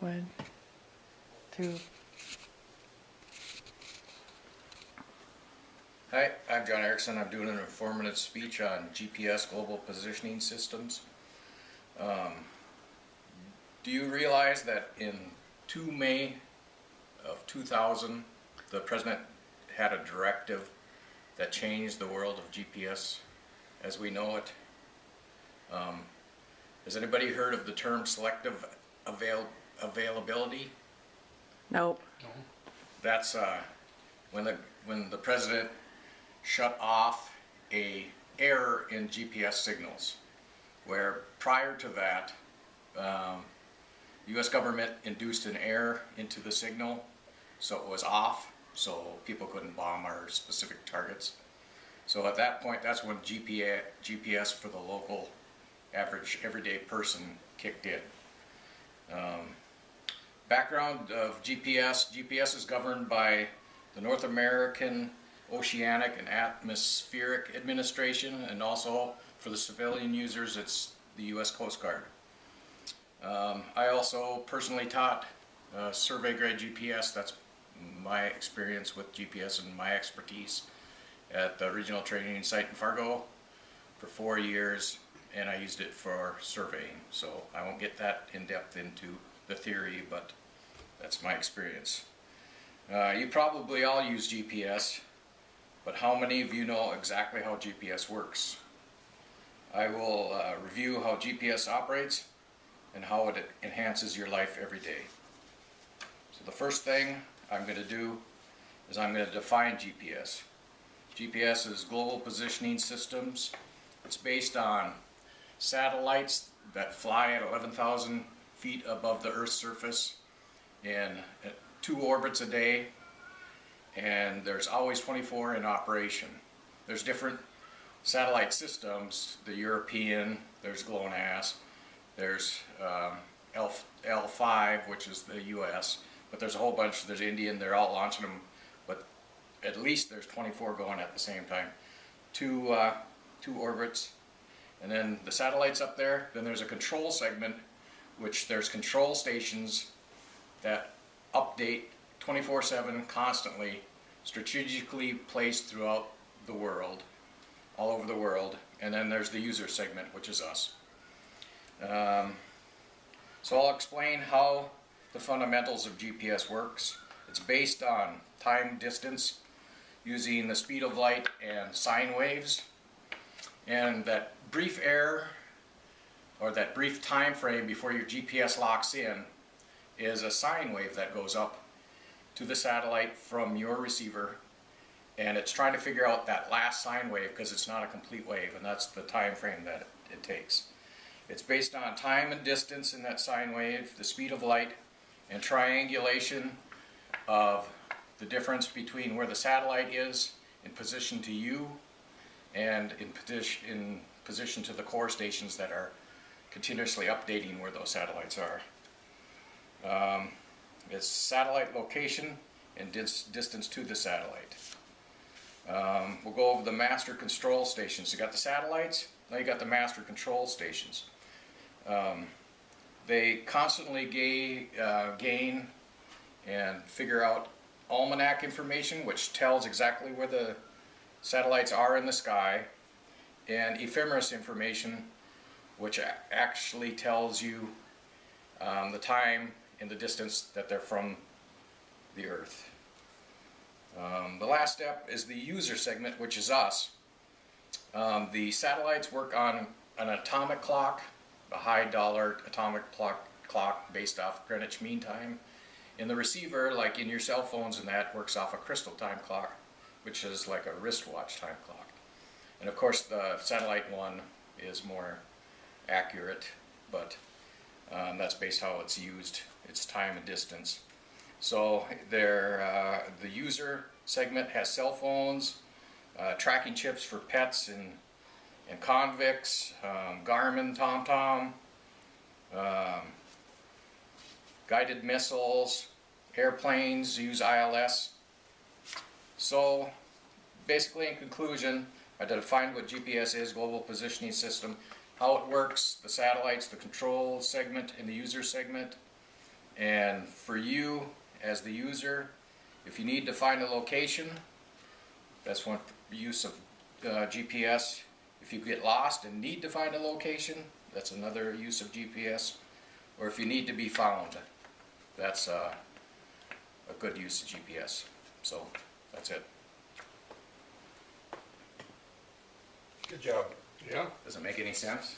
1, 2. Hi, I'm John Erickson. I'm doing an informative speech on GPS global positioning systems. Do you realize that in 2 May of 2000, the President had a directive that changed the world of GPS as we know it? Has anybody heard of the term selective availability? Nope. That's when the President shut off a error in GPS signals, where prior to that, U.S. government induced an error into the signal, so it was off, so people couldn't bomb our specific targets. So at that point, that's when GPS for the local average everyday person kicked in. Background of GPS is governed by the North American Oceanic and Atmospheric Administration, and also for the civilian users, it's the U.S. Coast Guard. I also personally taught survey grade GPS. That's my experience with GPS and my expertise at the regional training site in Fargo for 4 years, and I used it for surveying. So I won't get that in depth into the theory, but that's my experience. You probably all use GPS, but how many of you know exactly how GPS works? I will review how GPS operates and how it enhances your life every day. So the first thing I'm going to do is I'm going to define GPS. GPS is Global Positioning Systems. It's based on satellites that fly at 11,000 feet above the Earth's surface in 2 orbits a day, and there's always 24 in operation. There's different satellite systems, the European, there's GLONASS, there's L5, which is the US, but there's a whole bunch, there's Indian, they're all launching them, but at least there's 24 going at the same time. Two orbits, and then the satellites up there, then there's a control segment, which there's control stations that update 24/7 constantly, strategically placed throughout the world, all over the world, and then there's the user segment, which is us. So I'll explain how the fundamentals of GPS works. It's based on time distance using the speed of light and sine waves, and that brief error or that brief time frame before your GPS locks in is a sine wave that goes up to the satellite from your receiver, and it's trying to figure out that last sine wave because it's not a complete wave, and that's the time frame that it takes. It's based on time and distance in that sine wave, the speed of light, and triangulation of the difference between where the satellite is in position to you and in position to the core stations that are continuously updating where those satellites are. It's satellite location and distance to the satellite. We'll go over the master control stations. You got the satellites, now you got the master control stations. They constantly gain and figure out almanac information, which tells exactly where the satellites are in the sky, and ephemeris information, which actually tells you the time and the distance that they're from the Earth. The last step is the user segment, which is us. The satellites work on an atomic clock, a high-dollar atomic clock based off Greenwich Mean Time. And the receiver, like in your cell phones and that, works off a crystal time clock, which is like a wristwatch time clock. And of course the satellite one is more accurate, but that's based how it's used, its time and distance. So the user segment has cell phones, tracking chips for pets and convicts, Garmin, TomTom, guided missiles, airplanes use ILS. So basically, in conclusion, I defined what GPS is, Global Positioning System, how it works, the satellites, the control segment, and the user segment. And for you, as the user, if you need to find a location, that's one use of GPS. If you get lost and need to find a location, that's another use of GPS. Or if you need to be found, that's a good use of GPS. So that's it. Good job. Yeah. Does it make any sense?